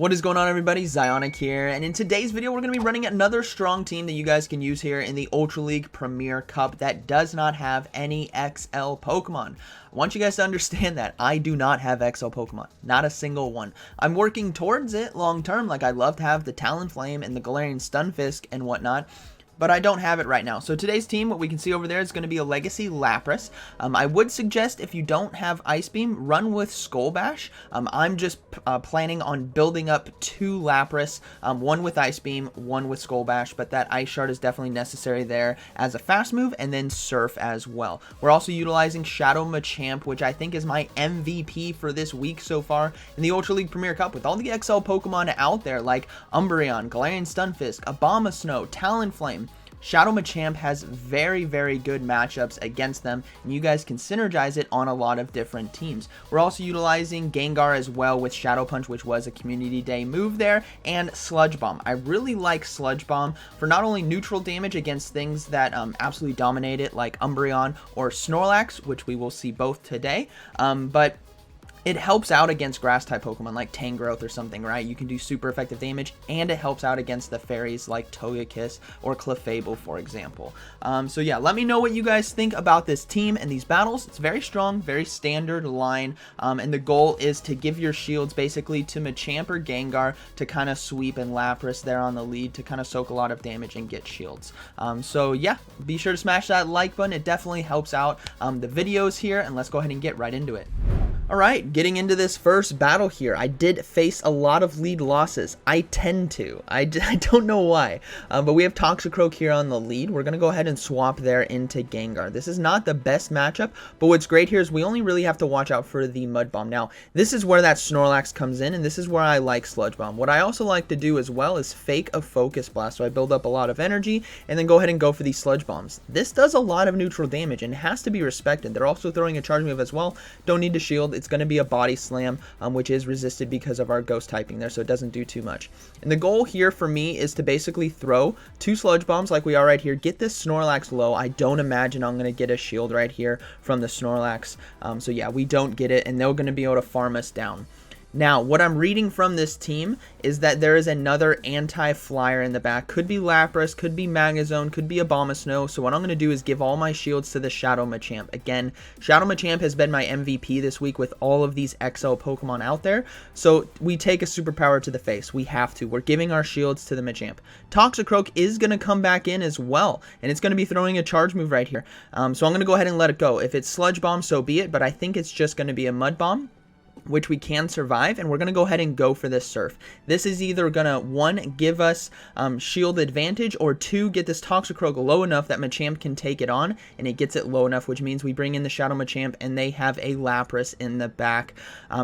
What is going on, everybody? ZyoniK here, and in today's video we're going to be running another strong team that you guys can use here in the Ultra League Premier Cup that does not have any XL Pokemon. I want you guys to understand that I do not have XL Pokemon, not a single one. I'm working towards it long term. Like, I'd love to have the Talonflame and the Galarian Stunfisk and whatnot, but I don't have it right now. So today's team, what we can see over there is going to be a Legacy Lapras. I would suggest if you don't have Ice Beam, run with Skull Bash. I'm just planning on building up 2 Lapras, one with Ice Beam, one with Skull Bash, but that Ice Shard is definitely necessary there as a fast move, and then Surf as well. We're also utilizing Shadow Machamp, which I think is my MVP for this week so far in the Ultra League Premier Cup, with all the XL Pokemon out there like Umbreon, Galarian Stunfisk, Abomasnow, Talonflame. Shadow Machamp has very, very good matchups against them, and you guys can synergize it on a lot of different teams. We're also utilizing Gengar as well with Shadow Punch, which was a Community Day move there, and Sludge Bomb. I really like Sludge Bomb for not only neutral damage against things that absolutely dominate it, like Umbreon or Snorlax, which we will see both today, but it helps out against grass-type Pokemon like Tangrowth or something, right? You can do super effective damage, and it helps out against the fairies like Togekiss or Clefable, for example. So yeah, let me know what you guys think about this team and these battles. It's very strong, very standard line, and the goal is to give your shields basically to Machamp or Gengar to kind of sweep, and Lapras there on the lead to kind of soak a lot of damage and get shields. So yeah, be sure to smash that like button. It definitely helps out the videos here, and let's go ahead and get right into it. Alright, getting into this first battle here, I did face a lot of lead losses. I tend to. I don't know why. But we have Toxicroak here on the lead. We're going to go ahead and swap there into Gengar. This is not the best matchup, but what's great here is we only really have to watch out for the Mud Bomb. Now, this is where that Snorlax comes in, and this is where I like Sludge Bomb. What I also like to do as well is fake a Focus Blast, so I build up a lot of energy, and then go ahead and go for these Sludge Bombs. This does a lot of neutral damage, and has to be respected. They're also throwing a charge move as well. Don't need to shield. It's going to be a Body Slam, which is resisted because of our Ghost typing there, so it doesn't do too much. And the goal here for me is to basically throw 2 Sludge Bombs like we are right here, get this Snorlax low. I don't imagine I'm going to get a shield right here from the Snorlax. So yeah, we don't get it, and they're going to be able to farm us down. Now, what I'm reading from this team is that there is another anti-flyer in the back. Could be Lapras, could be Magnezone, could be Abomasnow. So what I'm going to do is give all my shields to the Shadow Machamp. Again, Shadow Machamp has been my MVP this week with all of these XL Pokemon out there. So we take a superpower to the face. We have to. We're giving our shields to the Machamp. Toxicroak is going to come back in as well, and it's going to be throwing a charge move right here. So I'm going to go ahead and let it go. If it's Sludge Bomb, so be it, but I think it's just going to be a Mud Bomb, which we can survive, and we're going to go ahead and go for this Surf. This is either going to, 1, give us shield advantage, or 2, get this Toxicroak low enough that Machamp can take it on, and it gets it low enough, which means we bring in the Shadow Machamp, and they have a Lapras in the back.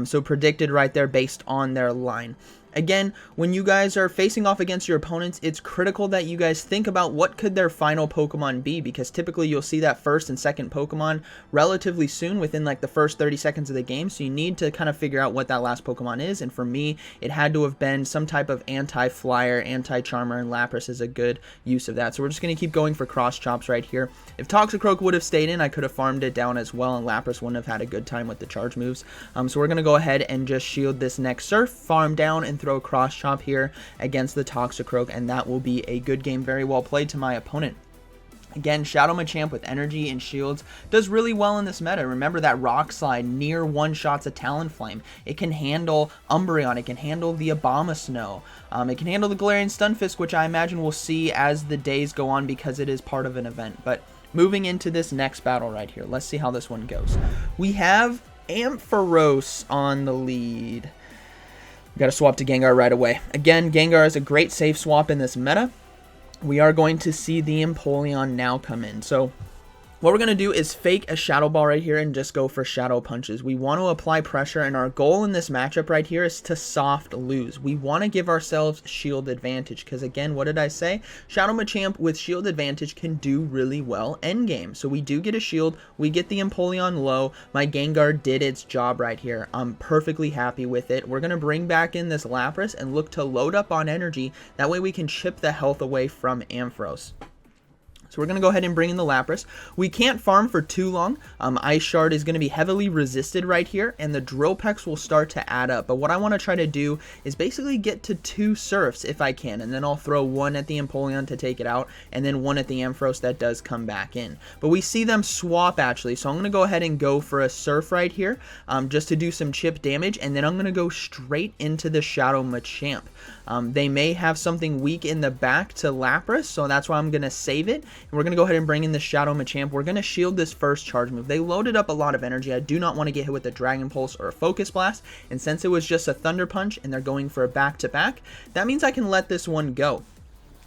So predicted right there based on their line. Again, when you guys are facing off against your opponents, it's critical that you guys think about what could their final Pokemon be, because typically you'll see that first and second Pokemon relatively soon, within like the first 30 seconds of the game, so you need to kind of figure out what that last Pokemon is, and for me, it had to have been some type of anti-flyer, anti-charmer, and Lapras is a good use of that. So we're just going to keep going for cross chops right here. If Toxicroak would have stayed in, I could have farmed it down as well, and Lapras wouldn't have had a good time with the charge moves. So we're going to go ahead and just shield this next Surf, farm down, and throw a cross chop here against the Toxicroak, and that will be a good game. Very well played to my opponent. Again, Shadow Machamp with energy and shields does really well in this meta. Remember that Rock Slide near one-shots a Talonflame. It can handle Umbreon. It can handle the Abomasnow. It can handle the Galarian Stunfisk, which I imagine we'll see as the days go on because it is part of an event. But moving into this next battle right here, let's see how this one goes. We have Ampharos on the lead. Got to swap to Gengar right away. Again, Gengar is a great safe swap in this meta. We are going to see the Empoleon now come in. So what we're going to do is fake a Shadow Ball right here and just go for Shadow Punches. We want to apply pressure, and our goal in this matchup right here is to soft lose. We want to give ourselves shield advantage, because again, what did I say? Shadow Machamp with shield advantage can do really well endgame. So we do get a shield, we get the Empoleon low. My Gengar did its job right here. I'm perfectly happy with it. We're going to bring back in this Lapras and look to load up on energy. That way we can chip the health away from Ampharos. So we're going to go ahead and bring in the Lapras. We can't farm for too long. Ice Shard is going to be heavily resisted right here, and the Drill Pecks will start to add up. But what I want to try to do is basically get to 2 Surfs if I can, and then I'll throw 1 at the Empoleon to take it out, and then 1 at the Ampharos that does come back in. But we see them swap actually, so I'm going to go ahead and go for a Surf right here, just to do some chip damage, and then I'm going to go straight into the Shadow Machamp. They may have something weak in the back to Lapras, so that's why I'm going to save it. And we're going to go ahead and bring in the Shadow Machamp. We're going to shield this first charge move. They loaded up a lot of energy. I do not want to get hit with a Dragon Pulse or a Focus Blast. And since it was just a Thunder Punch and they're going for a back-to-back, that means I can let this one go.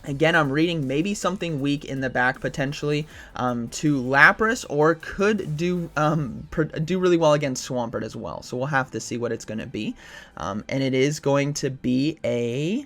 Again, I'm reading maybe something weak in the back potentially to Lapras, or could do really well against Swampert as well. So we'll have to see what it's going to be. And it is going to be a...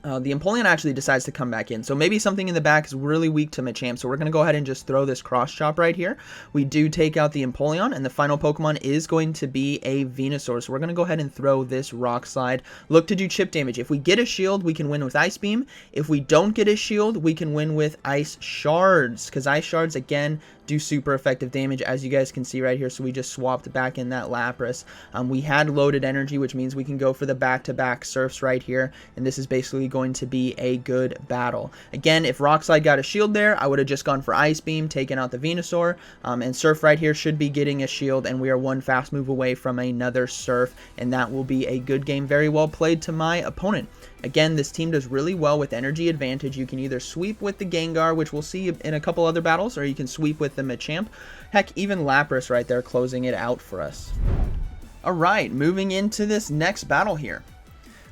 the Empoleon actually decides to come back in. So maybe something in the back is really weak to Machamp. So we're going to go ahead and just throw this Cross Chop right here. We do take out the Empoleon, and the final Pokemon is going to be a Venusaur. So we're going to go ahead and throw this Rock Slide. Look to do chip damage. If we get a shield, we can win with Ice Beam. If we don't get a shield, we can win with Ice Shards. Because Ice Shards, again, do super effective damage, as you guys can see right here. So we just swapped back in that Lapras. We had loaded energy, which means we can go for the back-to-back Surfs right here, and this is basically going to be a good battle. Again, if Rock Slide got a shield there, I would have just gone for Ice Beam, taken out the Venusaur, and Surf right here should be getting a shield, and we are 1 fast move away from another Surf, and that will be a good game. Very well played to my opponent. Again, this team does really well with energy advantage. You can either sweep with the Gengar, which we'll see in a couple other battles, or you can sweep with the Machamp. Heck, even Lapras right there closing it out for us. Alright, moving into this next battle here.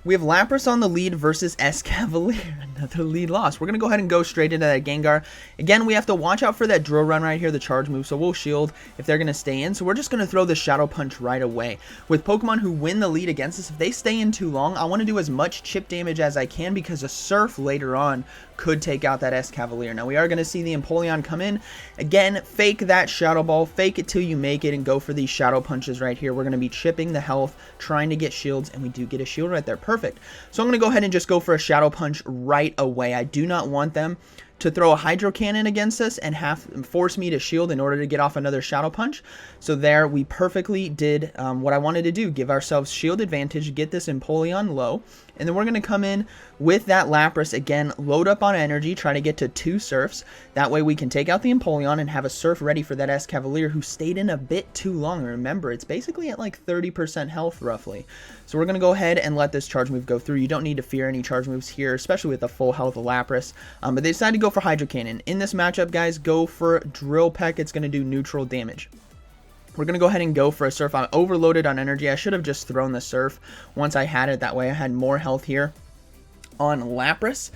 We have Lapras on the lead versus Escavalier. Another lead loss. We're going to go ahead and go straight into that Gengar. Again, we have to watch out for that Drill Run right here, the charge move, so we'll shield if they're going to stay in. So we're just going to throw the Shadow Punch right away. With Pokemon who win the lead against us, if they stay in too long, I want to do as much chip damage as I can, because a Surf later on could take out that Escavalier. Now we are going to see the Empoleon come in. Again, fake that Shadow Ball, fake it till you make it, and go for these Shadow Punches right here. We're going to be chipping the health, trying to get shields, and we do get a shield right there. Perfect. So I'm going to go ahead and just go for a Shadow Punch right away. I do not want them to throw a Hydro Cannon against us and force me to shield in order to get off another Shadow Punch. So there, we perfectly did what I wanted to do. Give ourselves shield advantage, get this Empoleon low, and then we're going to come in with that Lapras again, load up on energy, try to get to 2 Surfs. That way we can take out the Empoleon and have a Surf ready for that Escavalier who stayed in a bit too long. Remember, it's basically at like 30% health roughly. So we're going to go ahead and let this charge move go through. You don't need to fear any charge moves here, especially with the full health of Lapras. But they decided to go for Hydro Cannon. In this matchup, guys, go for Drill Peck. It's going to do neutral damage. We're going to go ahead and go for a Surf. I'm overloaded on energy. I should have just thrown the Surf once I had it. That way I had more health here on Lapras,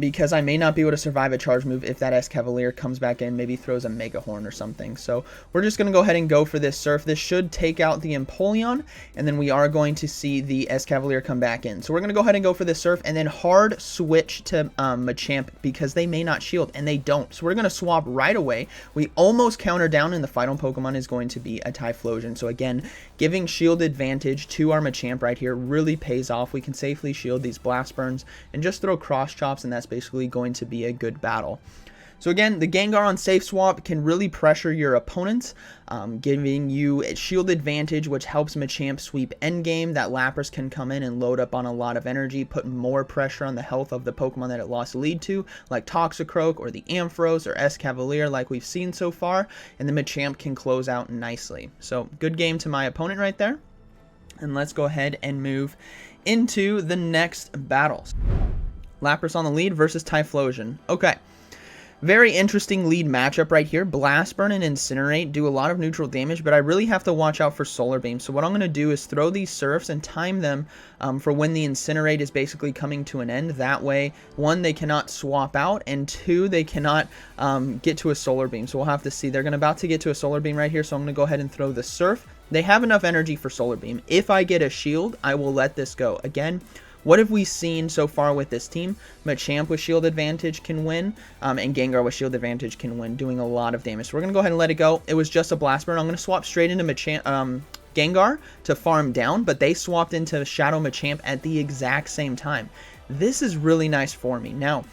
because I may not be able to survive a charge move if that Escavalier comes back in, maybe throws a Mega Horn or something. So we're just going to go ahead and go for this Surf. This should take out the Empoleon, and then we are going to see the Escavalier come back in. So we're going to go ahead and go for this Surf, and then hard switch to Machamp, because they may not shield, and they don't. So we're going to swap right away. We almost counter down, and the final Pokemon is going to be a Typhlosion. So again, giving shield advantage to our Machamp right here really pays off. We can safely shield these Blast Burns and just throw Cross Chops, and that's basically going to be a good battle. So again, the Gengar on safe swap can really pressure your opponents, giving you a shield advantage, which helps Machamp sweep endgame. That Lapras can come in and load up on a lot of energy, put more pressure on the health of the Pokemon that it lost lead to, like Toxicroak or the Ampharos or Escavalier like we've seen so far, and the Machamp can close out nicely. So good game to my opponent right there. And let's go ahead and move into the next battles. Lapras on the lead versus Typhlosion. Okay. Very interesting lead matchup right here. Blast Burn and Incinerate do a lot of neutral damage, but I really have to watch out for Solar Beam. So what I'm going to do is throw these Surfs and time them for when the Incinerate is basically coming to an end. That way, 1, they cannot swap out, and 2, they cannot get to a Solar Beam. So we'll have to see. They're about to get to a Solar Beam right here, so I'm going to go ahead and throw the Surf. They have enough energy for Solar Beam. If I get a shield, I will let this go. Again, what have we seen so far with this team? Machamp with shield advantage can win, and Gengar with shield advantage can win, doing a lot of damage. So we're going to go ahead and let it go. It was just a Blast Burn. I'm going to swap straight into Gengar to farm down, but they swapped into Shadow Machamp at the exact same time. This is really nice for me. Now,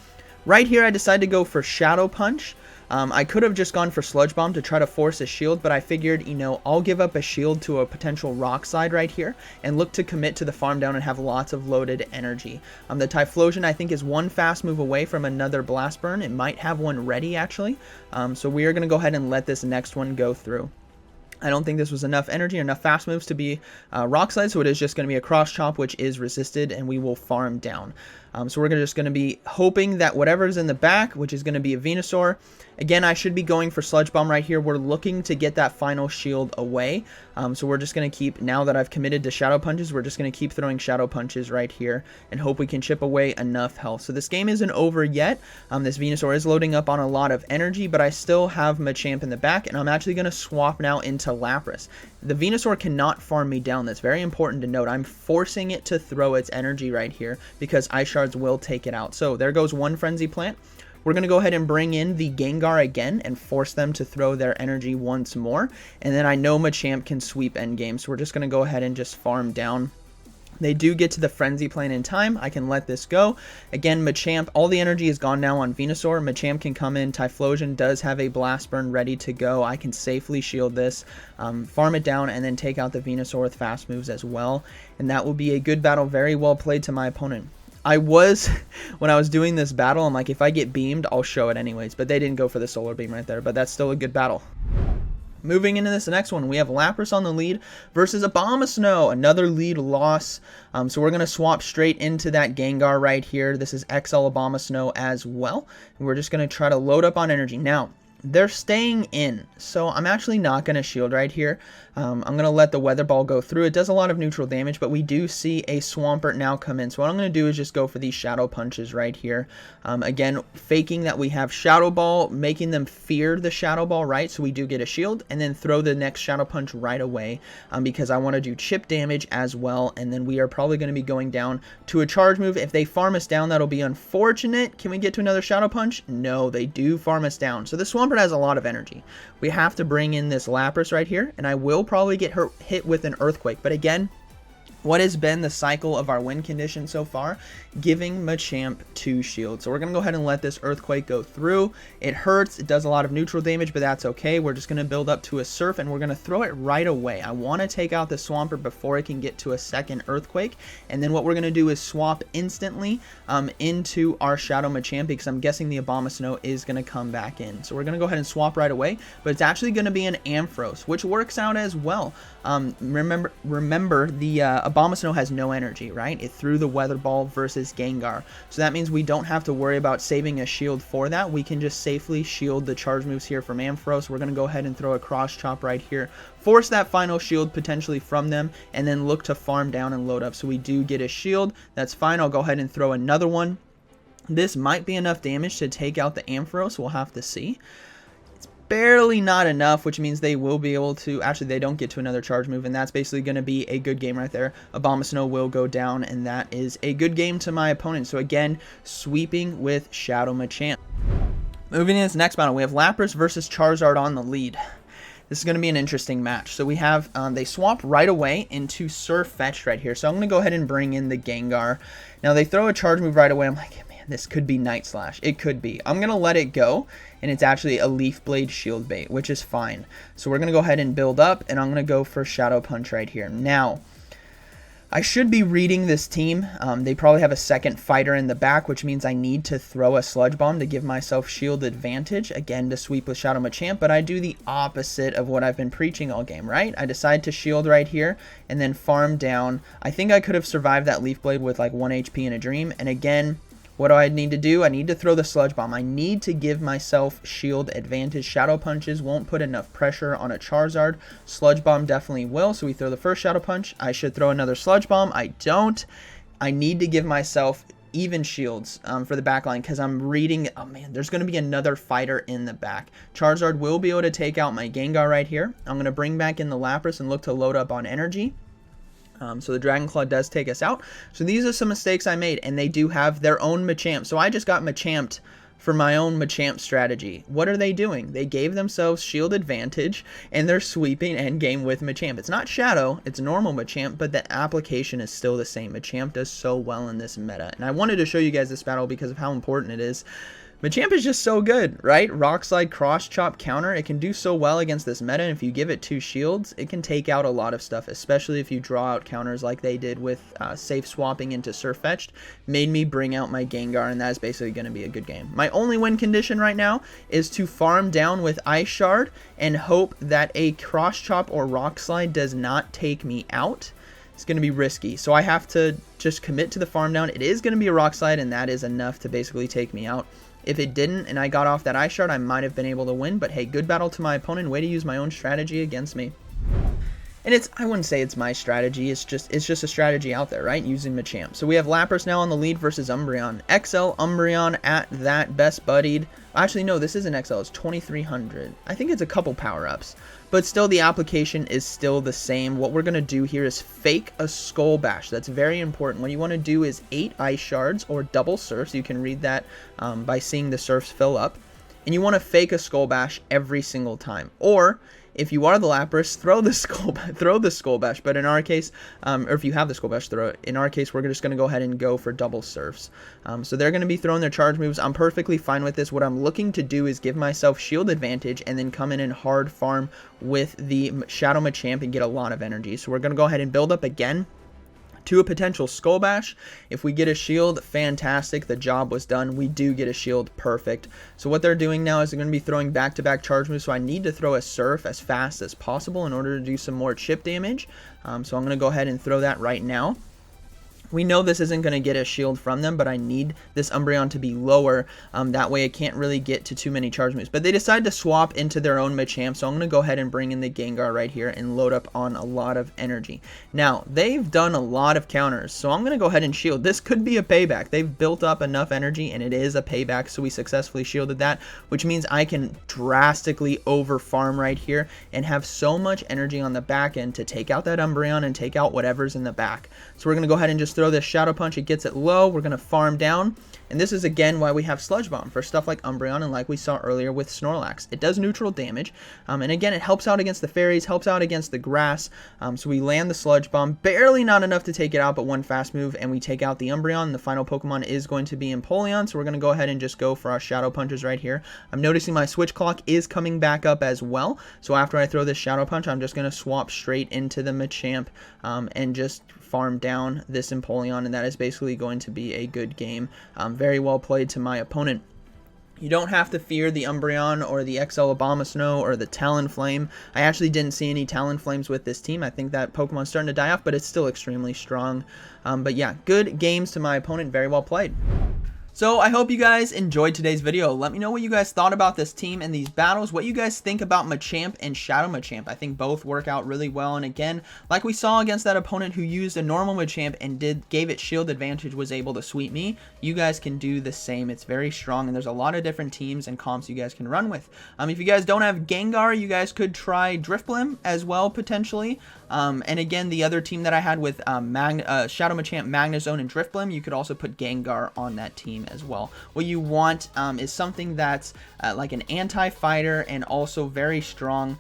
Right here, I decided to go for Shadow Punch. I could have just gone for Sludge Bomb to try to force a shield, but I figured, you know, I'll give up a shield to a potential Rock Slide right here and look to commit to the farm down and have lots of loaded energy. The Typhlosion, I think, is one fast move away from another Blast Burn. It might have one ready, actually. So we are going to go ahead and let this next one go through. I don't think this was enough energy or enough fast moves to be Rock Slide, so it is just going to be a Cross Chop, which is resisted, and we will farm down. So we're just going to be hoping that whatever's in the back, which is going to be a Venusaur. Again, I should be going for Sludge Bomb right here. We're looking to get that final shield away. So we're just going to keep, now that I've committed to Shadow Punches, we're just going to keep throwing Shadow Punches right here and hope we can chip away enough health. So this game isn't over yet. This Venusaur is loading up on a lot of energy, but I still have Machamp in the back, and I'm actually going to swap now into Lapras. The Venusaur cannot farm me down. That's very important to note. I'm forcing it to throw its energy right here because Ice Shards will take it out. So there goes one Frenzy Plant. We're going to go ahead and bring in the Gengar again and force them to throw their energy once more. And then I know Machamp can sweep endgame, so we're just going to go ahead and just farm down. They do get to the Frenzy Plant in time. I can let this go. Again, Machamp, all the energy is gone now on Venusaur. Machamp can come in. Typhlosion does have a Blast Burn ready to go. I can safely shield this, farm it down, and then take out the Venusaur with fast moves as well. And that will be a good battle. Very well played to my opponent. When I was doing this battle, I'm like, if I get beamed, I'll show it anyways. But they didn't go for the Solar Beam right there. But that's still a good battle. Moving into this next one, we have Lapras on the lead versus Abomasnow, another lead loss. So we're going to swap straight into that Gengar right here. This is XL Abomasnow as well. And we're just going to try to load up on energy. Now, they're staying in, so I'm actually not going to shield right here. I'm going to let the Weather Ball go through. It does a lot of neutral damage, but we do see a Swampert now come in. So what I'm going to do is just go for these Shadow Punches right here. Again, faking that we have Shadow Ball, making them fear the Shadow Ball, right? So we do get a shield, and then throw the next Shadow Punch right away because I want to do chip damage as well. And then we are probably going to be going down to a charge move. If they farm us down, that'll be unfortunate. Can we get to another Shadow Punch? No, they do farm us down. So the Swampert has a lot of energy. We have to bring in this Lapras right here, and I will probably get hit with an Earthquake. But again, what has been the cycle of our win condition so far? Giving Machamp 2 shields. So we're going to go ahead and let this Earthquake go through. It hurts. It does a lot of neutral damage, but that's okay. We're just going to build up to a Surf, and we're going to throw it right away. I want to take out the Swampert before it can get to a second Earthquake. And then what we're going to do is swap instantly into our Shadow Machamp, because I'm guessing the Abomasnow is going to come back in. So we're going to go ahead and swap right away, but it's actually going to be an Ampharos, which works out as well. Remember the Abomasnow has no energy, right? It threw the Weather Ball versus Gengar. So that means we don't have to worry about saving a shield for that. We can just safely shield the charge moves here from Ampharos. We're going to go ahead and throw a Cross Chop right here. Force that final shield potentially from them, and then look to farm down and load up. So we do get a shield. That's fine. I'll go ahead and throw another one. This might be enough damage to take out the Ampharos. We'll have to see. Barely not enough, which means they will be able to, actually they don't get to another charge move, and that's basically going to be a good game right there. Abomasnow will go down, and that is a good game to my opponent. So again, sweeping with Shadow Machamp. Moving into this next battle, we have Lapras versus Charizard on the lead. This is going to be an interesting match. So we have, they swap right away into Surf Fetch right here. So I'm going to go ahead and bring in the Gengar. Now they throw a charge move right away. I'm like, this could be Night Slash. It could be. I'm going to let it go, and it's actually a Leaf Blade Shield Bait, which is fine. So we're going to go ahead and build up, and I'm going to go for Shadow Punch right here. Now, I should be reading this team. They probably have a second fighter in the back, which means I need to throw a Sludge Bomb to give myself shield advantage, again, to sweep with Shadow Machamp, but I do the opposite of what I've been preaching all game, right? I decide to shield right here, and then farm down. I think I could have survived that Leaf Blade with like 1 HP in a dream, and again, what do I need to do? I need to throw the Sludge Bomb. I need to give myself shield advantage. Shadow Punches won't put enough pressure on a Charizard. Sludge Bomb definitely will. So we throw the first Shadow Punch. I should throw another Sludge Bomb. I don't. I need to give myself even shields for the back line, because I'm reading, oh man, there's going to be another fighter in the back. Charizard will be able to take out my Gengar right here. I'm going to bring back in the Lapras and look to load up on energy. So the Dragon Claw does take us out. So these are some mistakes I made, and they do have their own Machamp. So I just got Machamped for my own Machamp strategy. What are they doing? They gave themselves shield advantage, and they're sweeping endgame with Machamp. It's not Shadow, it's normal Machamp, but the application is still the same. Machamp does so well in this meta, and I wanted to show you guys this battle because of how important it is. Machamp is just so good, right? Rock Slide, Cross Chop, Counter. It can do so well against this meta, and if you give it 2 shields, it can take out a lot of stuff, especially if you draw out counters like they did with safe swapping into Surf Fetched. Made me bring out my Gengar, and that is basically going to be a good game. My only win condition right now is to farm down with Ice Shard and hope that a Cross Chop or Rock Slide does not take me out. It's going to be risky, so I have to just commit to the farm down. It is going to be a Rock Slide, and that is enough to basically take me out. If it didn't and I got off that Ice Shard, I might have been able to win, but hey, good battle to my opponent. Way to use my own strategy against me. And I wouldn't say it's my strategy, it's just a strategy out there, right? Using Machamp. So we have Lapras now on the lead versus Umbreon. XL Umbreon at that, best buddied. Actually, no, this isn't XL, it's 2300. I think it's a couple power-ups. But still, the application is still the same. What we're going to do here is fake a Skull Bash. That's very important. What you want to do is 8 Ice Shards or double Surfs. You can read that by seeing the Surfs fill up. And you want to fake a Skull Bash every single time. Or, if you are the Lapras, throw the Skull Bash. But in our case, or if you have the Skull Bash, throw it. In our case, we're just going to go ahead and go for double Surfs. So they're going to be throwing their charge moves. I'm perfectly fine with this. What I'm looking to do is give myself shield advantage and then come in and hard farm with the Shadow Machamp and get a lot of energy. So we're going to go ahead and build up again to a potential Skull Bash. If we get a shield, fantastic, the job was done. We do get a shield, perfect. So what they're doing now is they're going to be throwing back-to-back charge moves, so I need to throw a Surf as fast as possible in order to do some more chip damage. So I'm going to go ahead and throw that right now. We know this isn't going to get a shield from them, but I need this Umbreon to be lower. That way it can't really get to too many charge moves. But they decided to swap into their own Machamp, so I'm going to go ahead and bring in the Gengar right here and load up on a lot of energy. Now, they've done a lot of counters, so I'm going to go ahead and shield. This could be a payback. They've built up enough energy, and it is a payback, so we successfully shielded that, which means I can drastically over-farm right here and have so much energy on the back end to take out that Umbreon and take out whatever's in the back. So we're going to go ahead and just throw this Shadow Punch. It gets it low. We're going to farm down. And this is again why we have Sludge Bomb for stuff like Umbreon and like we saw earlier with Snorlax. It does neutral damage. And again, it helps out against the fairies, helps out against the grass. So we land the Sludge Bomb. Barely not enough to take it out, but one fast move and we take out the Umbreon. The final Pokemon is going to be Empoleon. So we're going to go ahead and just go for our Shadow Punches right here. I'm noticing my switch clock is coming back up as well. So after I throw this Shadow Punch, I'm just going to swap straight into the Machamp and just farm down this Empoleon, and that is basically going to be a good game. Very well played to my opponent. You don't have to fear the Umbreon or the XL Abomasnow or the Talonflame. I actually didn't see any Talonflames with this team. I think that Pokemon's starting to die off, but it's still extremely strong. But yeah, good games to my opponent. Very well played. So I hope you guys enjoyed today's video. Let me know what you guys thought about this team and these battles, what you guys think about Machamp and Shadow Machamp. I think both work out really well, and again, like we saw against that opponent who used a normal Machamp and gave it shield advantage, was able to sweep me, you guys can do the same. It's very strong, and there's a lot of different teams and comps you guys can run with. If you guys don't have Gengar, you guys could try Drifblim as well, potentially. And again, the other team that I had with Shadow Machamp, Magnezone, and Drifblim, you could also put Gengar on that team as well. What you want is something that's like an anti-fighter and also very strong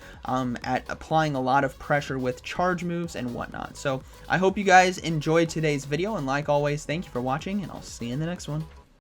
at applying a lot of pressure with charge moves and whatnot. So I hope you guys enjoyed today's video, and like always, thank you for watching, and I'll see you in the next one.